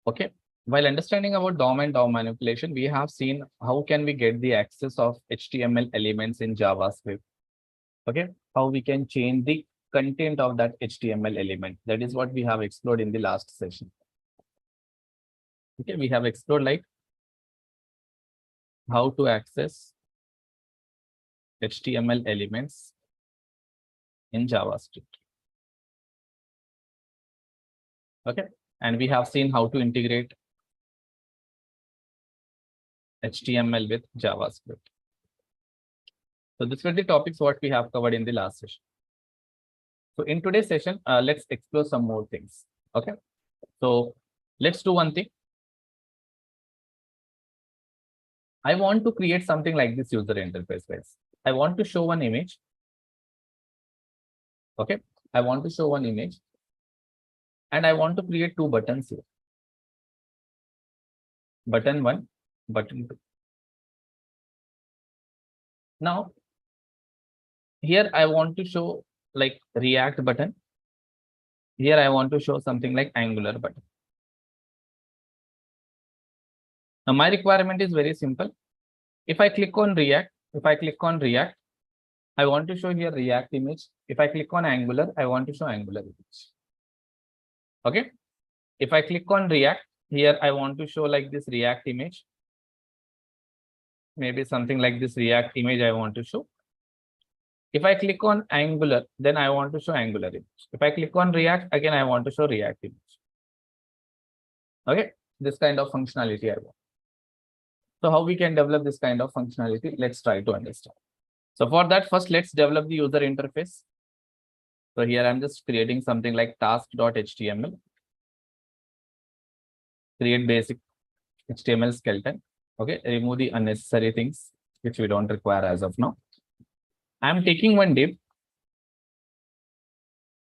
Okay. While understanding about DOM and DOM manipulation, we have seen how can we get the access of HTML elements in JavaScript. Okay. How we can change the content of that HTML element. That is what we have explored in the last session. Okay. We have explored like how to access HTML elements in JavaScript. Okay. And we have seen how to integrate HTML with JavaScript. So these were the topics what we have covered in the last session. So in today's session, let's explore some more things. Okay. So let's do one thing. I want to create something like this user interface, guys. I want to show one image. Okay. I want to show one image. And I want to create two buttons here. Button 1, button 2. Now, here I want to show like React button. Here I want to show something like Angular button. Now my requirement is very simple. If I click on React, I want to show here React image. If I click on Angular, I want to show Angular image. Okay. If I click on React, here I want to show like this React image. Maybe something like this React image I want to show. If I click on Angular, then I want to show Angular image. If I click on React, again, I want to show React image. Okay. This kind of functionality I want. So how we can develop this kind of functionality? Let's try to understand. So for that, first, let's develop the user interface. So here I'm just creating something like task.html. Create basic HTML skeleton. Okay. Remove the unnecessary things which we don't require as of now. I'm taking one div.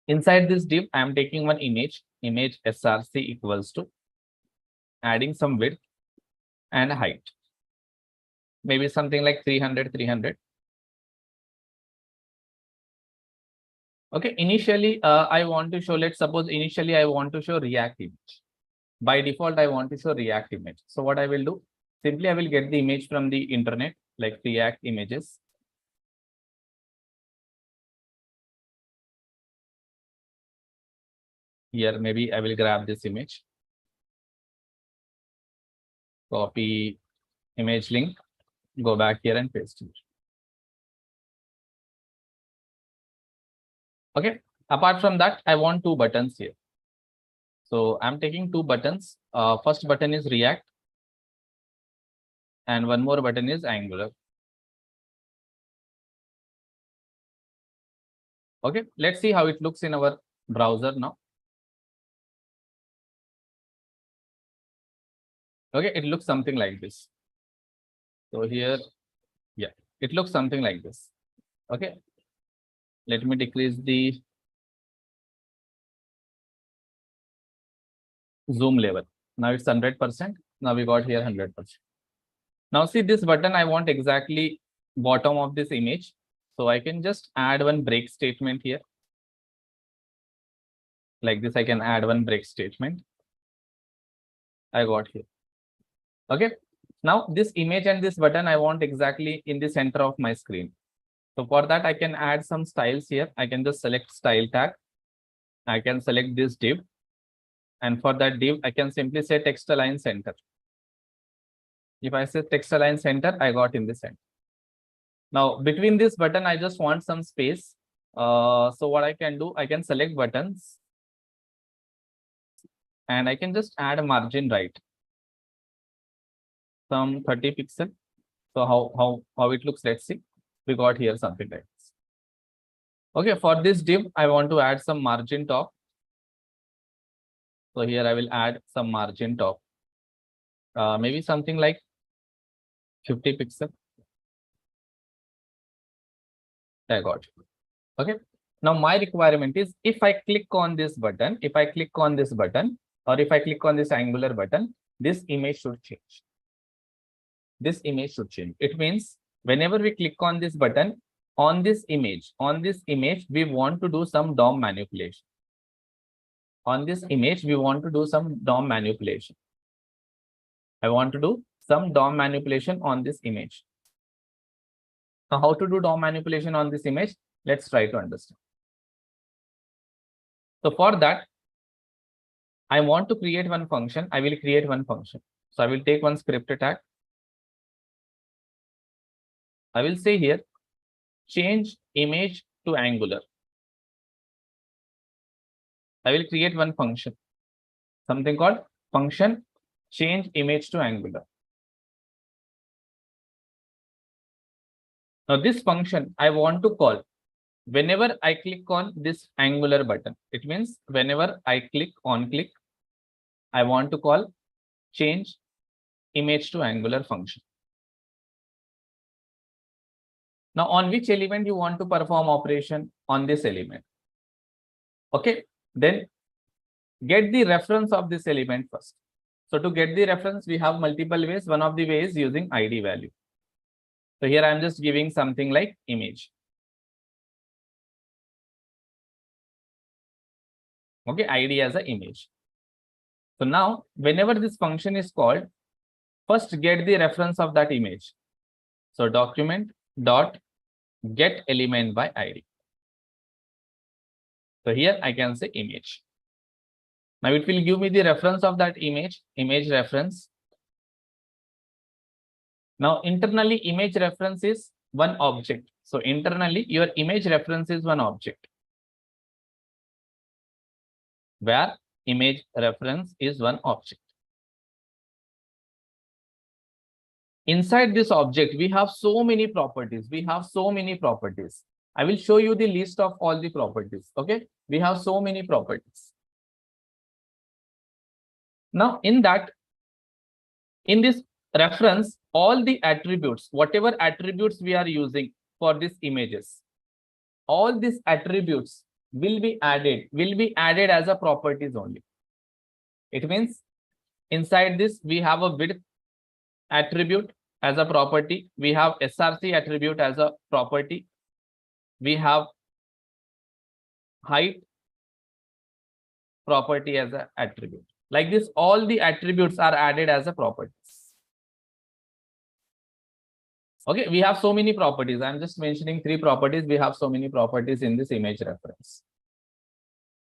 Inside this div, I'm taking one image src equals to adding some width and height. Maybe something like 300, 300. Okay, initially, I want to show, let's suppose initially I want to show React image. By default, I want to show React image. So what I will do, simply I will get the image from the internet, like React images. Here, maybe I will grab this image. Copy image link, go back here and paste it. Okay. Apart from that, I want two buttons here. So I'm taking two buttons. First button is React. And one more button is Angular. Okay. Let's see how it looks in our browser now. Okay. It looks something like this. So here, yeah, it looks something like this. Okay. Let me decrease the zoom level. Now it's 100%. Now we got here 100%. Now see this button, I want exactly bottom of this image. So I can just add one break statement here. Like this, I can add one break statement. I got here. Okay. Now this image and this button, I want exactly in the center of my screen. So for that, I can add some styles here. I can just select style tag. I can select this div. And for that div, I can simply say text align center. If I say text align center, I got in the center. Now between this button, I just want some space. So what I can do, I can select buttons. And I can just add a margin right. Some 30 pixel. So how it looks, let's see. We got here something like this. Okay, for this div, I want to add some margin top. So here I will add some margin top. Maybe something like 50 pixel. I got it. Okay. Now my requirement is if I click on this button, or if I click on this Angular button, this image should change. This image should change. It means whenever we click on this button, on this image, we want to do some DOM manipulation. On this image, we want to do some DOM manipulation. I want to do some DOM manipulation on this image. Now, how to do DOM manipulation on this image? Let's try to understand. So for that, I want to create one function. I will create one function. So I will take one script tag. I will say here, change image to Angular. I will create one function, something called function change image to Angular. Now this function I want to call whenever I click on this Angular button. It means whenever I click, I want to call change image to Angular function. Now on which element you want to perform operation? On this element. Okay, then get the reference of this element first. So to get the reference, we have multiple ways. One of the ways is using ID value. So here I'm just giving something like image. Okay, ID as an image. So now whenever this function is called, first get the reference of that image. So document dot get element by ID. So here I can say image. Now it will give me the reference of that image reference. Now internally image reference is one object. So internally your image reference is one object, where image reference is one object. Inside this object, we have so many properties. I will show you the list of all the properties. Okay, we have so many properties. Now in this reference, all the attributes, whatever attributes we are using for these images, all these attributes will be added as a properties only. It means inside this we have a width attribute as a property, we have src attribute as a property, we have height property as an attribute. Like this, all the attributes are added as a properties. Okay, we have so many properties. I'm just mentioning 3 properties. We have so many properties in this image reference.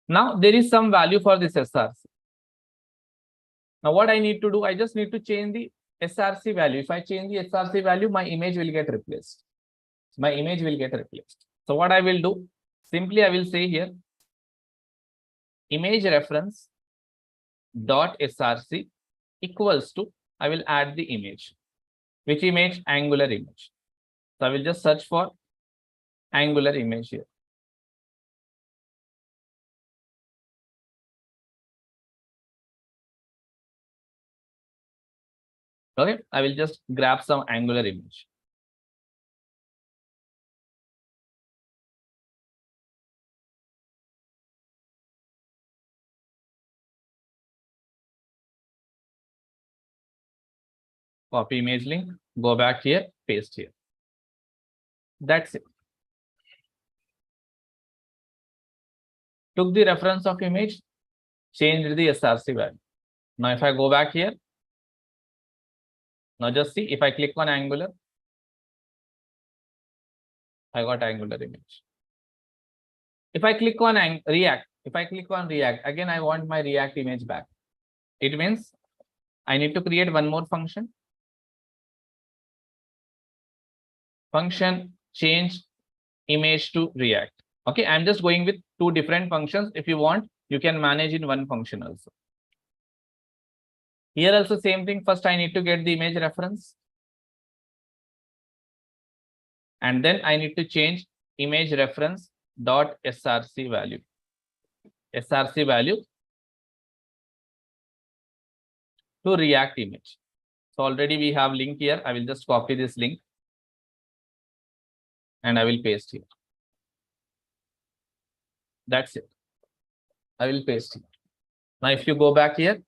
Now there is some value for this src. Now what I need to do, I just need to change the src value. If I change the src value, my image will get replaced. So what I will do, simply I will say here, image reference dot src equals to, I will add the image. Which image? Angular image. So I will just search for Angular image here. Okay, I will just grab some Angular image. Copy image link, go back here, paste here. That's it. Took the reference of image, changed the src value. Now if I go back here, now just see, if I click on Angular, I got Angular image. If I click on React, again I want my React image back. It means I need to create one more function. Function change image to React. Okay, I'm just going with 2 different functions. If you want, you can manage in one function also. Here also same thing. First I need to get the image reference, and then I need to change image reference dot src value. To React image. So already we have link here. I will just copy this link and I will paste here. That's it. I will paste here. Now if you go back here,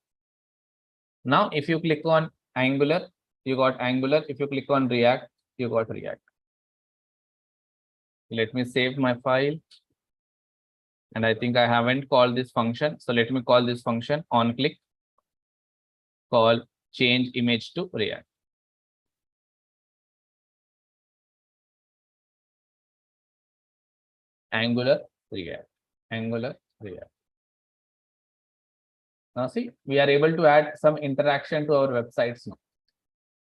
now if you click on Angular, you got Angular. If you click on React, you got React. Let me save my file. And I think I haven't called this function. So let me call this function on click, call change image to React. Angular, React, Angular, React. Now see, we are able to add some interaction to our websites now.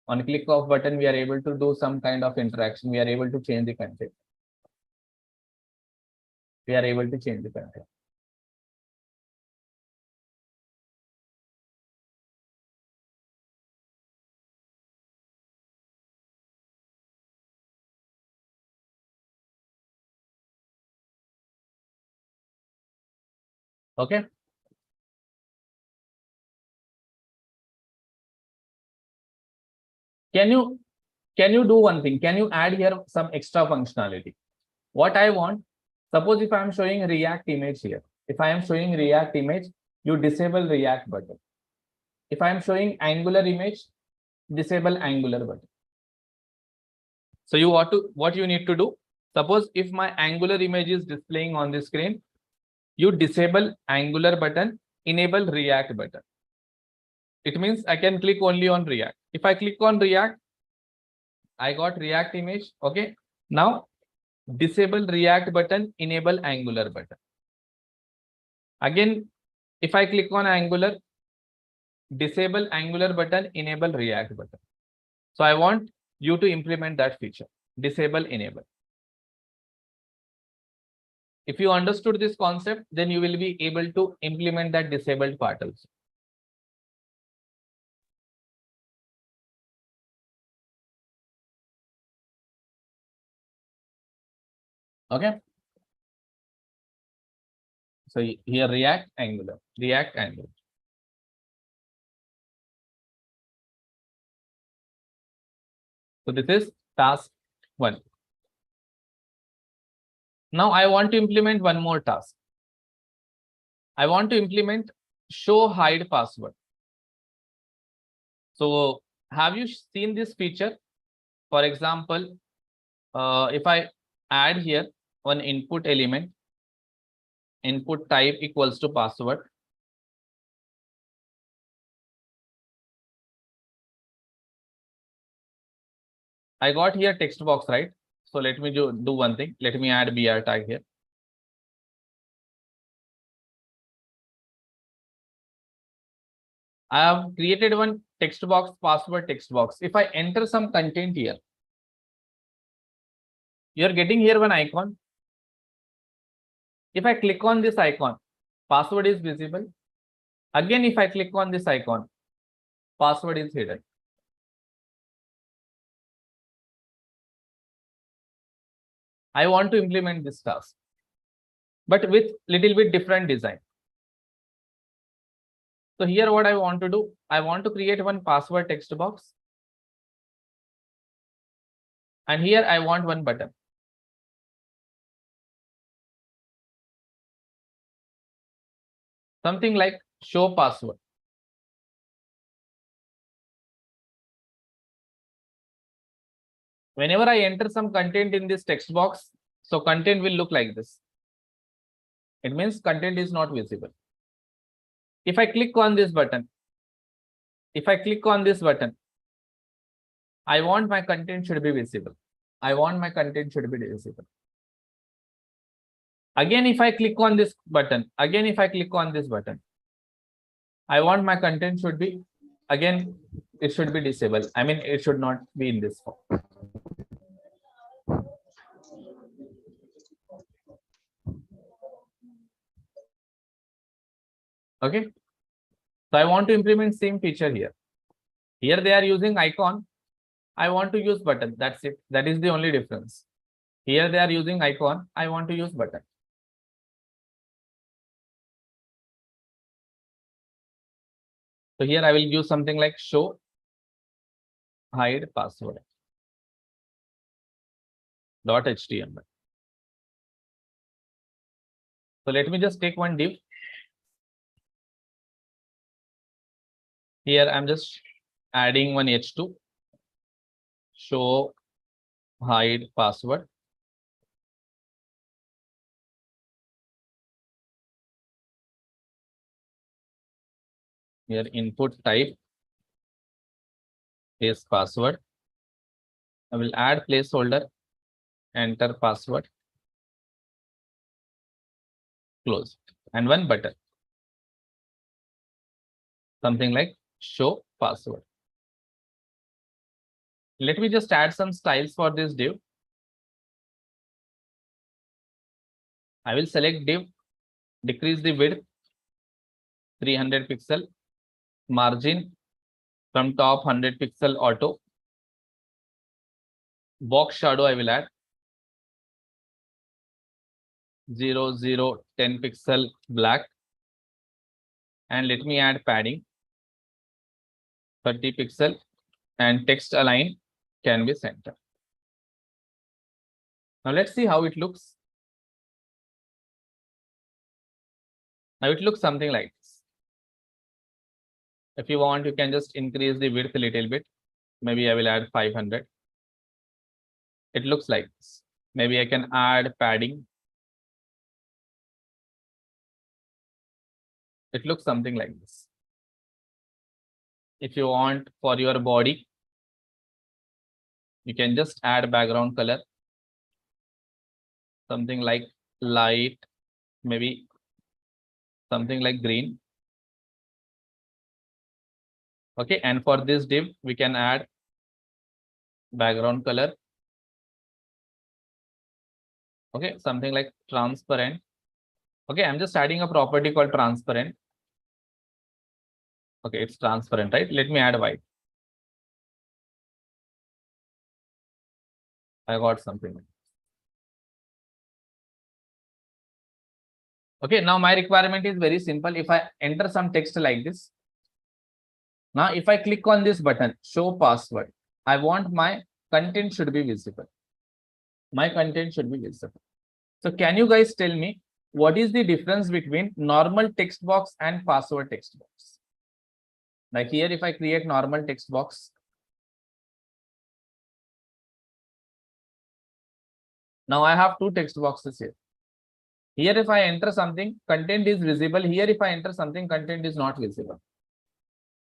On click of button, we are able to do some kind of interaction. We are able to change the content. We are able to change the content. Okay. Can you do one thing? Can you add here some extra functionality? What I want, suppose if I am showing React image here, if I am showing React image, you disable React button. If I am showing Angular image, disable Angular button. So what you need to do, suppose if my Angular image is displaying on the screen, you disable Angular button, enable React button. It means I can click only on React. If I click on React, I got React image. Okay. Now disable React button, enable Angular button. Again, if I click on Angular, disable Angular button, enable React button. So I want you to implement that feature, disable, enable. If you understood this concept, then you will be able to implement that disabled part also. Okay. So here React, Angular, React, Angular. So this is task 1. Now I want to implement one more task. I want to implement show hide password. So have you seen this feature? For example, if I add here one input element, input type equals to password. I got here text box, right? So let me do one thing. Let me add BR tag here. I have created one text box, password text box. If I enter some content here, you are getting here one icon. If I click on this icon, password is visible. Again, if I click on this icon, password is hidden. I want to implement this task, but with little bit different design. So here what I want to do, I want to create one password text box. And here I want one button. Something like show password. Whenever I enter some content in this text box, so content will look like this. It means content is not visible. If I click on this button, I want my content should be visible. I want my content should be visible. Again, if I click on this button, I want my content should be, again, it should be disabled. I mean, it should not be in this form. Okay. So I want to implement same feature here. Here they are using icon. I want to use button. That's it. That is the only difference. Here they are using icon. I want to use button. So here I will use something like show hide password .html. So let me just take one div. Here I'm just adding one h2 show hide password. Here input type is password. I will add placeholder, enter password, close, and one button, something like show password. Let me just add some styles for this div. I will select div, decrease the width 300 pixel, margin from top 100 pixel auto, box shadow I will add 0, 0, 10 pixel black, and let me add padding 30 pixel, and text align can be center. Now let's see how it looks. Now it looks something like this. If you want, you can just increase the width a little bit. Maybe I will add 500. It looks like this. Maybe I can add padding. It looks something like this. If you want for your body, you can just add background color, something like light, maybe something like green. Okay, and for this div, we can add background color. Okay, something like transparent. Okay, I'm just adding a property called transparent. Okay, it's transparent, right? Let me add white. I got something. Okay, now my requirement is very simple. If I enter some text like this, now if I click on this button, show password, I want my content should be visible. My content should be visible. So can you guys tell me what is the difference between normal text box and password text box? Like here, if I create normal text box, now I have two text boxes here. Here, if I enter something, content is visible. Here, if I enter something, content is not visible.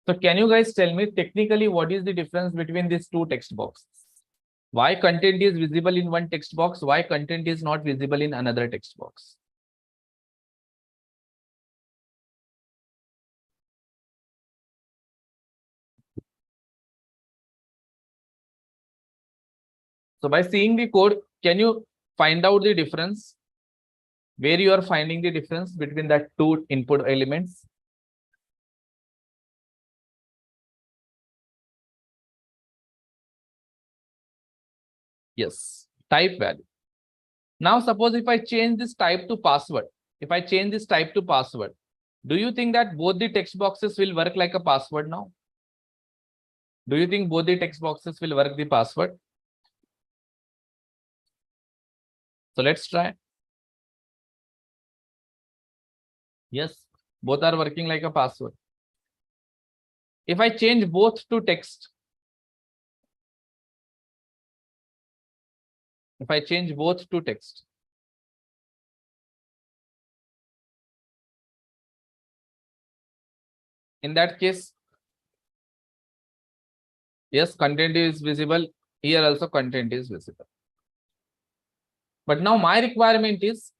So can you guys tell me technically what is the difference between these two text boxes? Why content is visible in one text box? Why content is not visible in another text box? So by seeing the code, can you find out the difference? Where you are finding the difference between that two input elements? Yes, type value. Now, suppose if I change this type to password, do you think that both the text boxes will work like a password now? Do you think both the text boxes will work the password? So let's try. Yes, both are working like a password. If I change both to text, in that case, yes, content is visible. Here also content is visible. But now my requirement is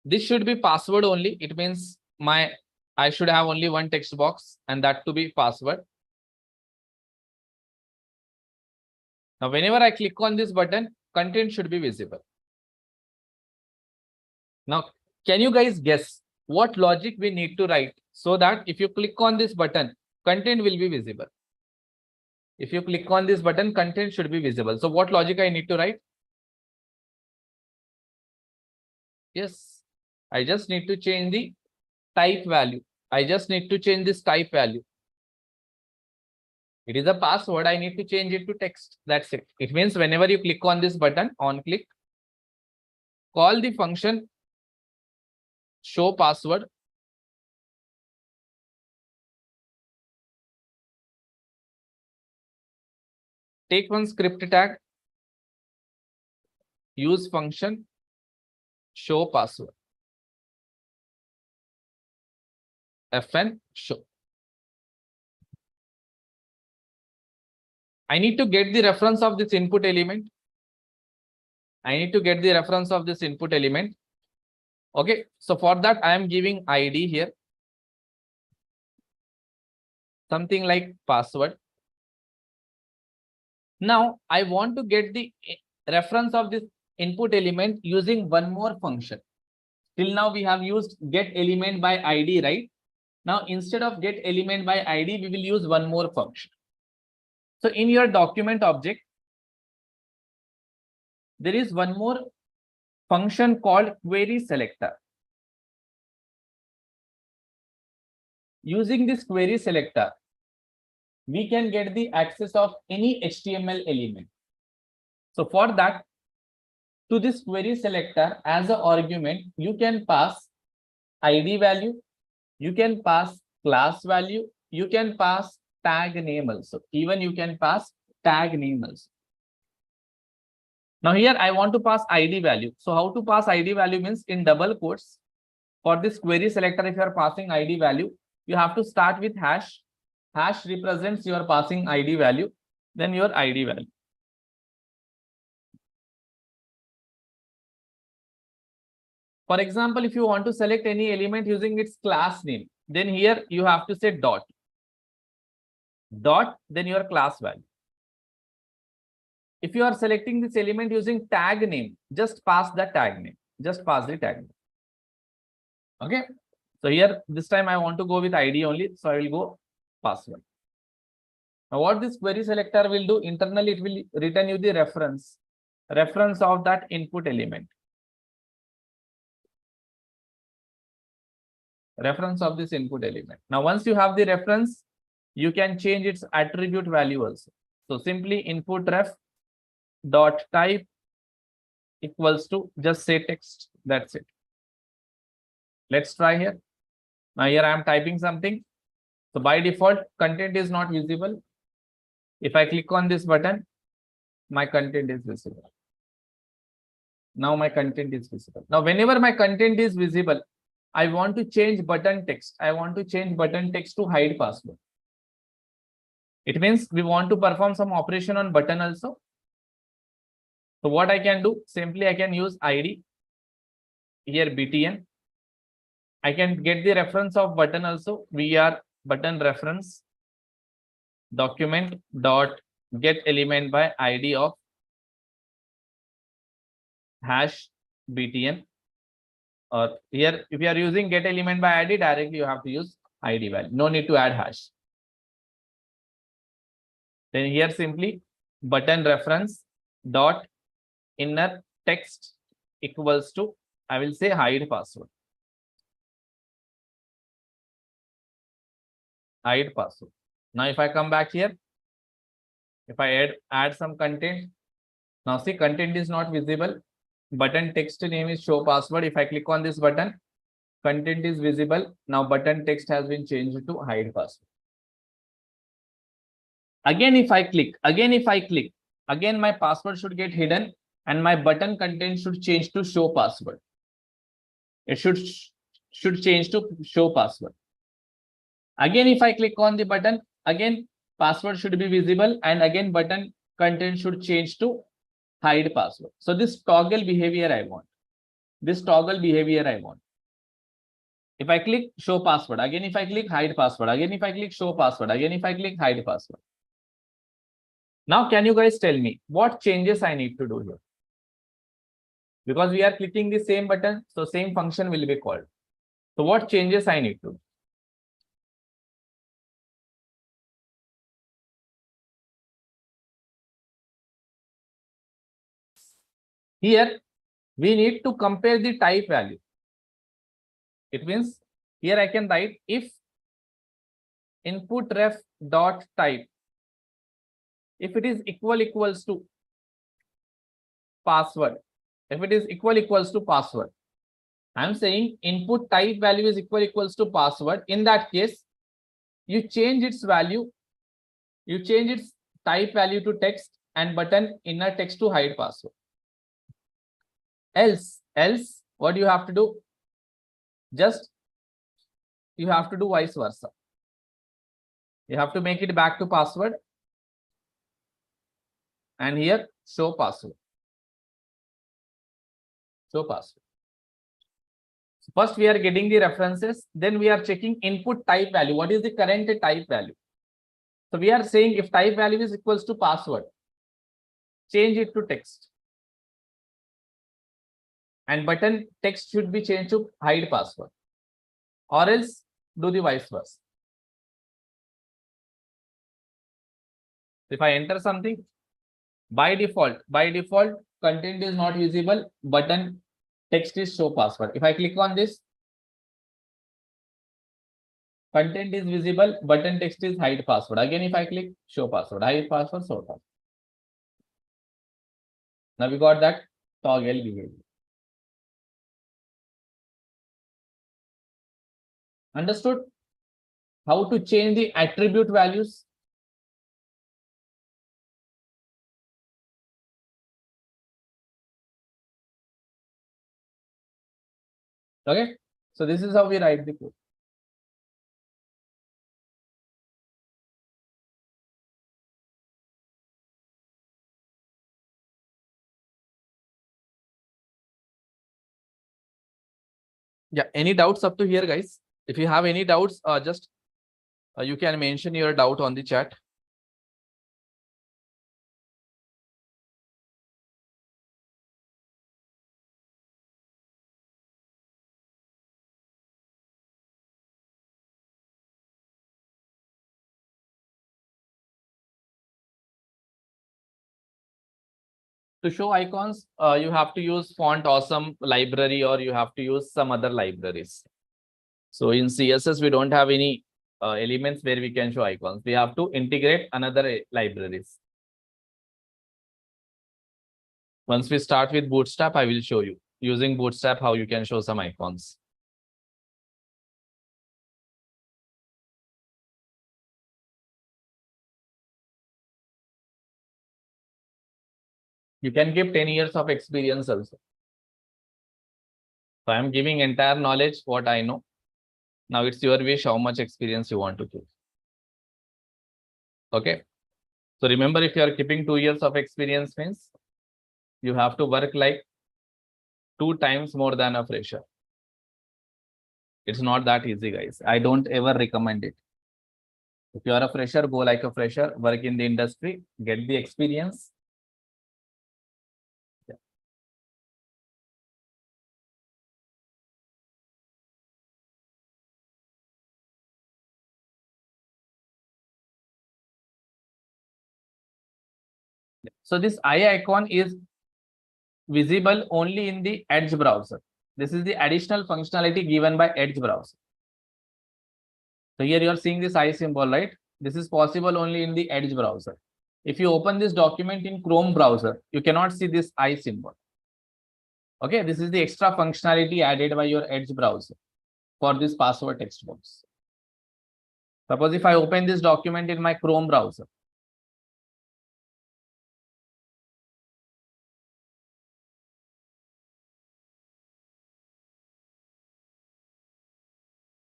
this should be password only. It means I should have only one text box and that to be password. Now, whenever I click on this button, content should be visible. Now, can you guys guess what logic we need to write so that if you click on this button, content will be visible? If you click on this button, content should be visible. So what logic I need to write? Yes, I just need to change the type value. I just need to change this type value. It is a password. I need to change it to text. That's it. It means whenever you click on this button, on click, call the function show password. Take one script tag, use function show password. Fn show. I need to get the reference of this input element. I need to get the reference of this input element. Okay, so for that, I am giving ID here. Something like password. Now, I want to get the reference of this input element using one more function. Till now, we have used get element by ID, right? Now, instead of get element by ID, we will use one more function. So in your document object, there is one more function called query selector. Using this query selector, we can get the access of any HTML element. So for that, to this query selector as an argument, you can pass ID value, you can pass class value, you can pass tag name also. Even you can pass tag name also. Now here I want to pass ID value. So how to pass ID value means in double quotes. For this query selector, if you are passing ID value, you have to start with hash. Hash represents your passing ID value, then your ID value. For example, if you want to select any element using its class name, then here you have to say dot. Dot, then your class value. If you are selecting this element using tag name, just pass the tag name. Just pass the tag name. Okay. So here, this time I want to go with ID only. So I will go password. Now what this query selector will do, internally it will return you the reference of that input element. Reference of this input element. Now once you have the reference, you can change its attribute value also. So simply input ref dot type equals to just say text. That's it. Let's try here. Now here I am typing something. So by default, content is not visible. If I click on this button, my content is visible. Now my content is visible. Now whenever my content is visible, I want to change button text. I want to change button text to hide password. It means we want to perform some operation on button also. So what I can do, simply I can use ID, here btn. I can get the reference of button also, var button reference document dot get element by ID of hash btn. Or here, if you are using get element by ID, directly you have to use ID value. No need to add hash. Then here simply button reference dot inner text equals to, I will say hide password. Hide password. Now if I come back here, if I add some content, now see content is not visible. Button text name is show password. If I click on this button, content is visible. Now button text has been changed to hide password. Again, if I click, again my password should get hidden and my button content should change to show password. It should change to show password. Again, if I click on the button, again password should be visible and again button content should change to hide password. So this toggle behavior I want. This toggle behavior I want. If I click show password, again if I click hide password, again if I click show password, again if I click hide password. Now can you guys tell me what changes I need to do here? Because we are clicking the same button, so same function will be called. So what changes I need to do? Here we need to compare the type value. It means here I can write if input ref dot type, if it is equals to password, if it is equals to password, I'm saying input type value is equals to password. In that case, you change its value, you change its type value to text and button inner text to hide password. Else what you have to do? Just you have to do vice versa. You have to make it back to password. and here show password. Show password. So first we are getting the references, then we are checking input type value. What is the current type value? So we are saying if type value is equals to password, change it to text. And button text should be changed to hide password, or else do the vice versa. If I enter something, by default, content is not visible, button text is show password. If I click on this, content is visible, button text is hide password. Again, if I click show password, hide password, show password. Now we got that toggle behavior. Understood how to change the attribute values? Okay, so this is how we write the code. Yeah, any doubts up to here, guys? If you have any doubts, just you can mention your doubt on the chat. To show icons, you have to use Font Awesome library, or you have to use some other libraries. So in CSS, we don't have any elements where we can show icons. We have to integrate another libraries. Once we start with Bootstrap, I will show you using Bootstrap how you can show some icons. You can give 10 years of experience also. So I am giving entire knowledge, what I know. Now it's your wish how much experience you want to give. Okay. So remember, if you are keeping 2 years of experience means you have to work like 2 times more than a fresher. It's not that easy, guys. I don't ever recommend it. If you are a fresher, go like a fresher, work in the industry, get the experience. Yeah. So this eye icon is visible only in the Edge browser. This is the additional functionality given by Edge browser. So here you are seeing this eye symbol, right? This is possible only in the Edge browser. If you open this document in Chrome browser, you cannot see this eye symbol. Okay, this is the extra functionality added by your Edge browser for this password text box. Suppose if I open this document in my Chrome browser,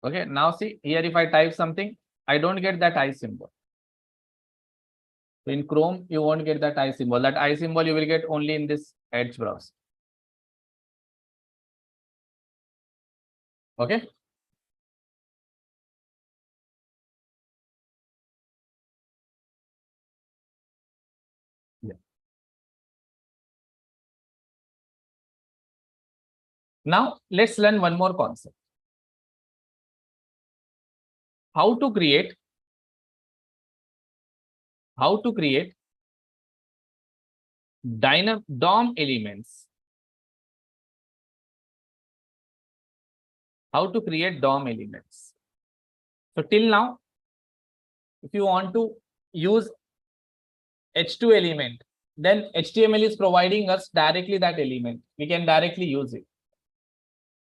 okay, now see here, if I type something, I don't get that eye symbol. So in Chrome, you won't get that eye symbol. That eye symbol you will get only in this Edge browser. Okay. Yeah. Now let's learn one more concept. How to create DOM elements. How to create DOM elements. So till now, if you want to use H2 element, then HTML is providing us directly that element. We can directly use it.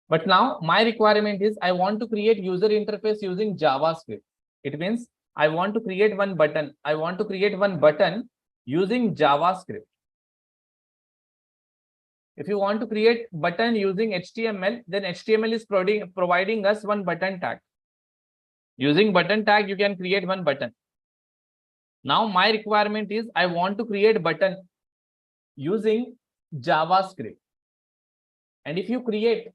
But now my requirement is I want to create user interface using JavaScript. It means I want to create one button. I want to create one button using JavaScript. If you want to create button using HTML, then HTML is providing us one button tag. Using button tag, you can create one button. Now my requirement is I want to create button using JavaScript. And if you create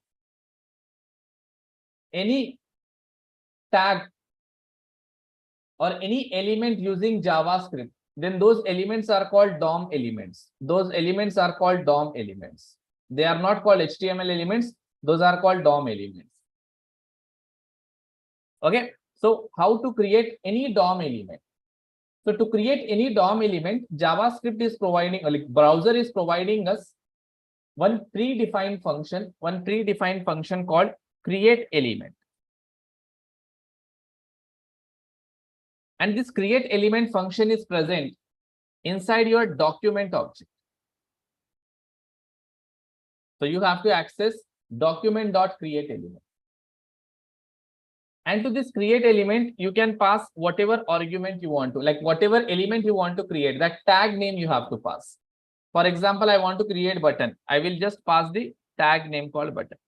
any tag or any element using JavaScript, then those elements are called DOM elements. Those elements are called DOM elements. They are not called HTML elements. Those are called DOM elements. Okay. So how to create any DOM element? So to create any DOM element, JavaScript is providing, like browser is providing us one predefined function called create element. And this create element function is present inside your document object. So you have to access document.create element. And to this create element, you can pass whatever argument you want to, like whatever element you want to create, that tag name you have to pass. For example, I want to create button. I will just pass the tag name called button.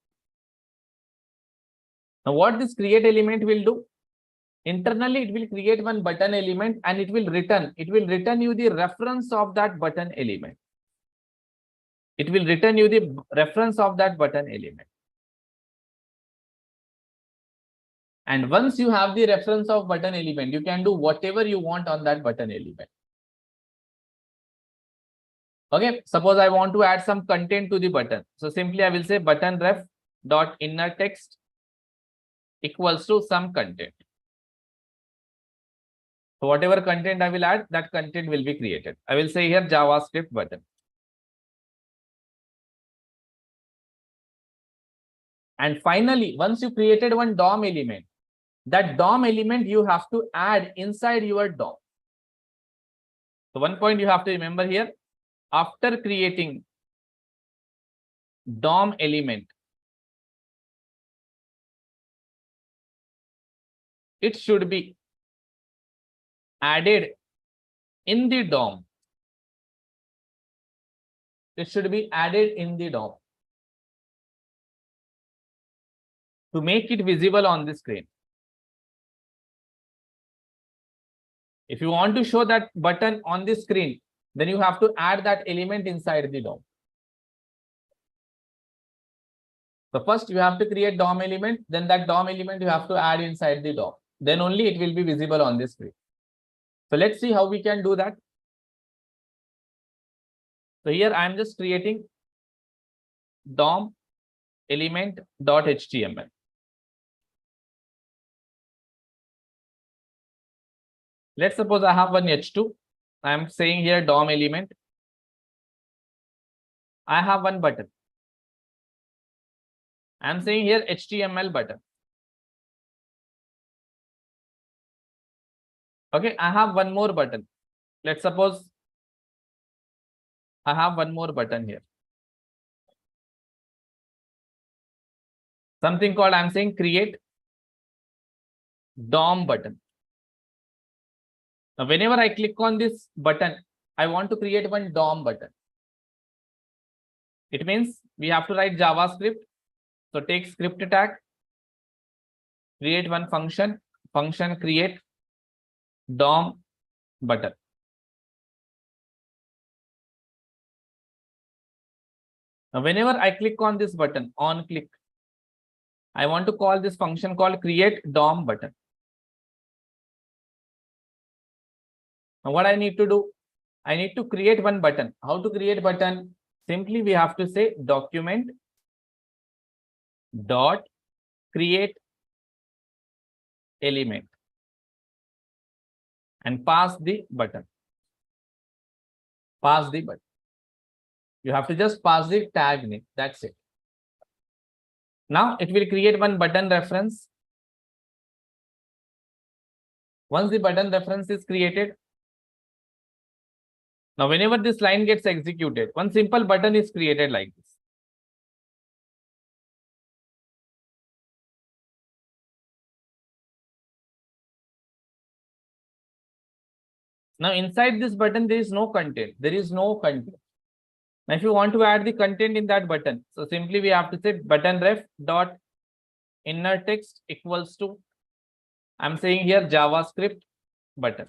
Now what this create element will do? Internally, it will create one button element and it will return you the reference of that button element. It will return you the reference of that button element. And once you have the reference of button element, you can do whatever you want on that button element. Okay, suppose I want to add some content to the button. So simply I will say button ref dot inner text equals to some content. So whatever content I will add, that content will be created. I will say here JavaScript button. And finally, once you created one DOM element, that DOM element you have to add inside your DOM. So one point you have to remember here, after creating DOM element, it should be added in the DOM. It should be added in the DOM to make it visible on the screen. If you want to show that button on the screen, then you have to add that element inside the DOM. So first you have to create DOM element, then that DOM element you have to add inside the DOM. Then only it will be visible on the screen. So let's see how we can do that. So here I am just creating DOM element.html. Let's suppose I have one h2. I am saying here DOM element. I have one button. I am saying here HTML button. Okay, I have one more button. Let's suppose I have one more button here. Something called, I'm saying create DOM button. Now, whenever I click on this button, I want to create one DOM button. It means we have to write JavaScript. So take script tag, create one function create DOM button. Now, whenever I click on this button, on click, I want to call this function called create DOM button. Now, what I need to do? I need to create one button. How to create button? Simply we have to say document dot create element and pass the button. Pass the button. You have to just pass the tag name. That's it. Now it will create one button reference. Once the button reference is created, now whenever this line gets executed, one simple button is created like this. Now inside this button, there is no content. There is no content. Now if you want to add the content in that button, so simply we have to say button ref dot inner text equals to, I'm saying here JavaScript button.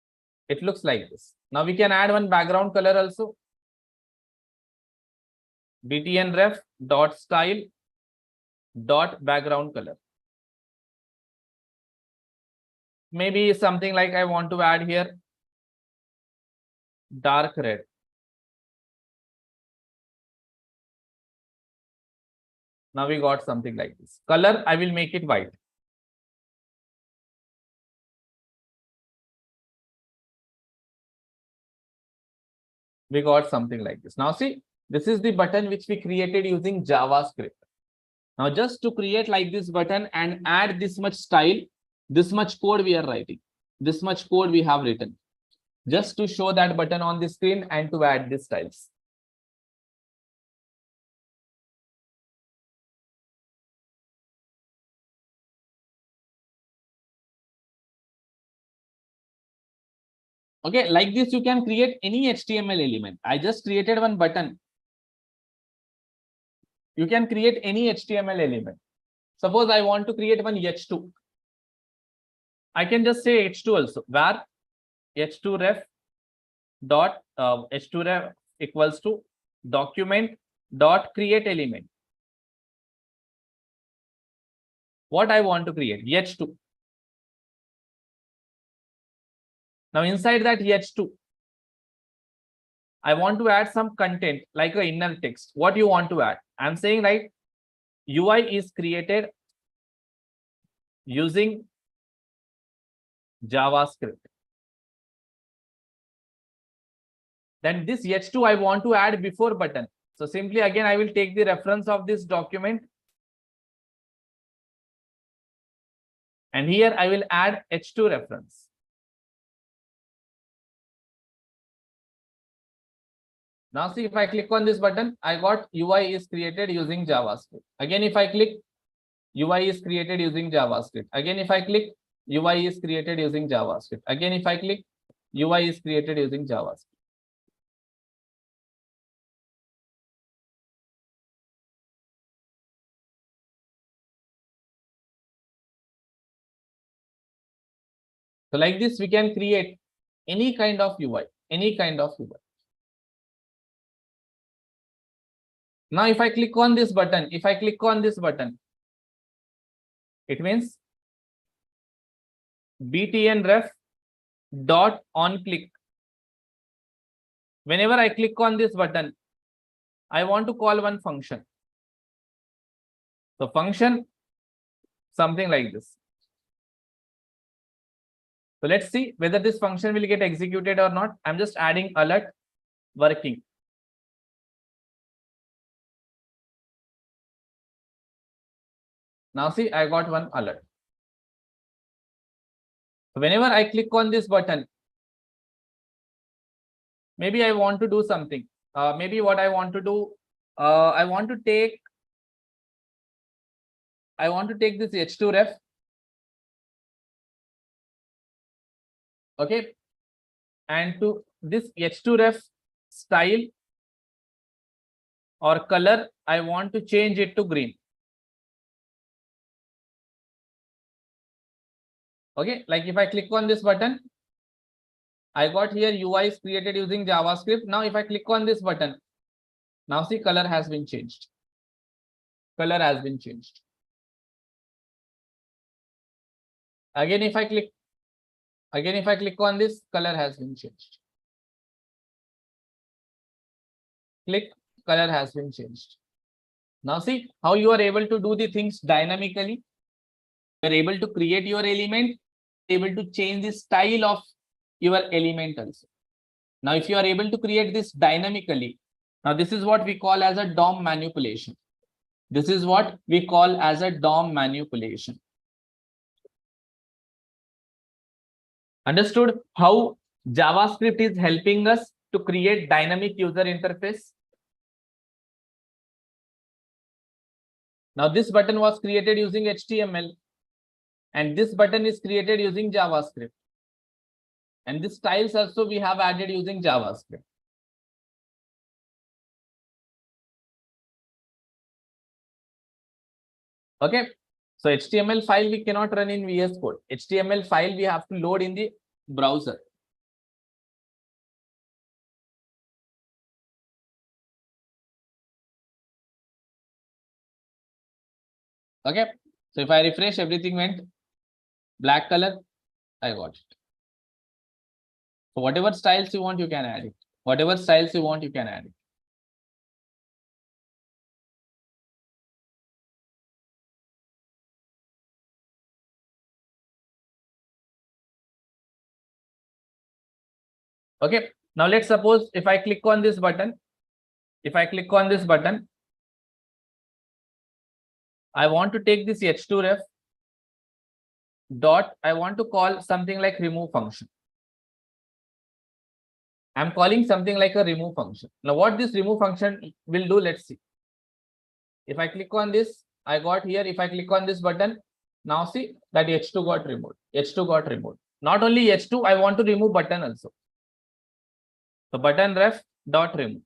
It looks like this. Now we can add one background color also. btnref dot style dot background color. Maybe something like I want to add here dark red. Now we got something like this. Color, I will make it white. We got something like this. Now see, this is the button which we created using JavaScript. Now just to create like this button and add this much style, this much code we are writing, this much code we have written, just to show that button on the screen and to add these styles. Okay, like this, you can create any HTML element. I just created one button. You can create any HTML element. Suppose I want to create one h2. I can just say h2 also, where h2ref dot h2ref equals to document dot create element. What I want to create? h2. Now inside that h2, I want to add some content like an inner text. What you want to add? I'm saying right, UI is created using JavaScript. Then this h2 I want to add before button. So simply again, I will take the reference of this document. And here I will add h2 reference. Now see, if I click on this button, I got UI is created using JavaScript. Again, if I click, UI is created using JavaScript. Again, if I click, UI is created using JavaScript. Again, if I click, UI is created using JavaScript. So like this, we can create any kind of UI, any kind of UI. Now, if I click on this button, it means btnref dot on click. Whenever I click on this button, I want to call one function. So function, something like this. So let's see whether this function will get executed or not. I'm just adding alert working. Now see, I got one alert. So whenever I click on this button, maybe I want to do something. Maybe what I want to do, I want to take this h2 ref. Okay. And to this h2 ref style or color, I want to change it to green. Okay, like if I click on this button, I got here UI is created using JavaScript. Now if I click on this button, now see, color has been changed. Color has been changed. Again, if I click on this, color has been changed. Click, color has been changed. Now see how you are able to do the things dynamically. You are able to create your element, able to change the style of your element also. Now, if you are able to create this dynamically, now this is what we call as a DOM manipulation. This is what we call as a DOM manipulation. Understood how JavaScript is helping us to create dynamic user interface? Now, this button was created using HTML. And this button is created using JavaScript. And this styles also we have added using JavaScript. Okay. So HTML file we cannot run in VS Code. HTML file we have to load in the browser. Okay. So if I refresh, everything went black color. I got it. So whatever styles you want, you can add it. Whatever styles you want, you can add it. Okay. Now let's suppose if I click on this button, I want to take this h2 ref dot, I want to call something like remove function. I'm calling something like a remove function. Now what this remove function will do, let's see. If I click on this, I got here, if I click on this button, now see that h2 got removed. H2 got removed. Not only h2, I want to remove button also. So button ref dot remove.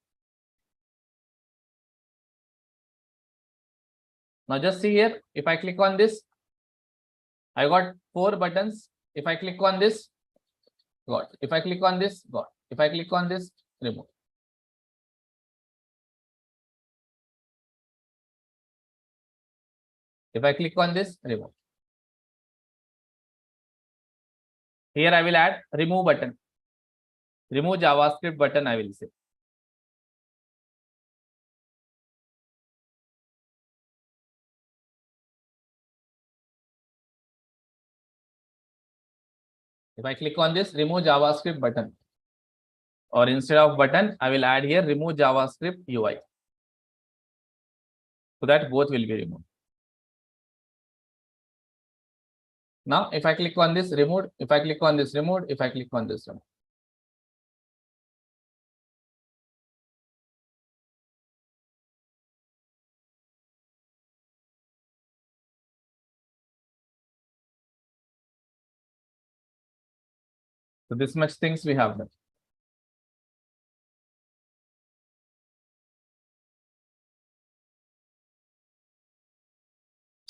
Now just see here, if I click on this, I got 4 buttons. If I click on this, got. If I click on this, got. If I click on this, remove. If I click on this, remove. Here I will add remove button. Remove JavaScript button, I will say. If I click on this, remove JavaScript button. Or instead of button, I will add here remove JavaScript UI. So that both will be removed. Now, if I click on this, removed. If I click on this, removed. If I click on this, removed. So this much things we have done.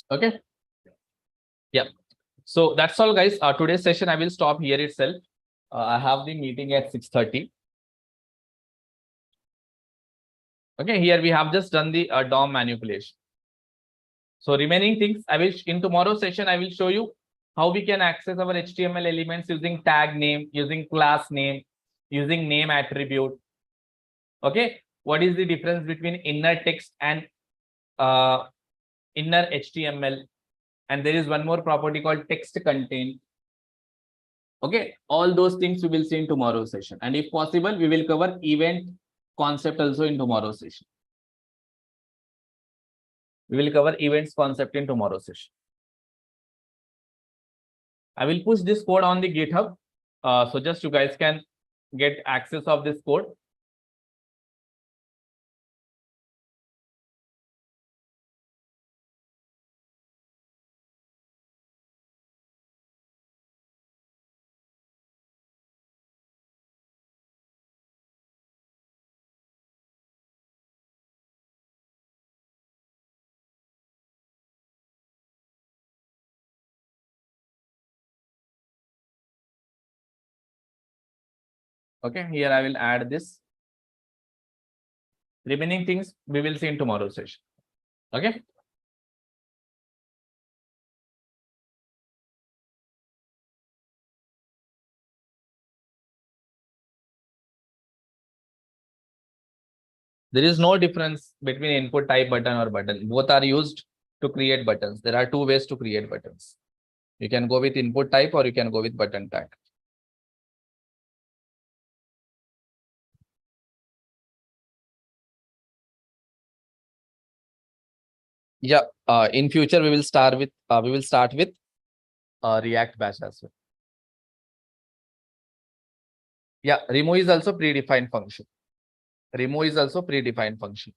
Okay. Yeah. So that's all, guys. Today's session I will stop here itself. I have the meeting at 6:30. Okay. Here we have just done the DOM manipulation. So remaining things I will in tomorrow's session I will show you how we can access our HTML elements using tag name, using class name, using name attribute. Okay. What is the difference between inner text and inner HTML? And there is one more property called text contain. Okay, all those things we will see in tomorrow's session. And if possible, we will cover event concept also in tomorrow's session. We will cover events concept in tomorrow's session. I will push this code on the GitHub. So just you guys can get access of this code. Okay, here I will add this. Remaining things we will see in tomorrow's session. Okay. There is no difference between input type button or button. Both are used to create buttons. There are 2 ways to create buttons. You can go with input type or you can go with button tag. Yeah, in future we will start with React batch as well. Yeah, remove is also predefined function. Remove is also predefined function.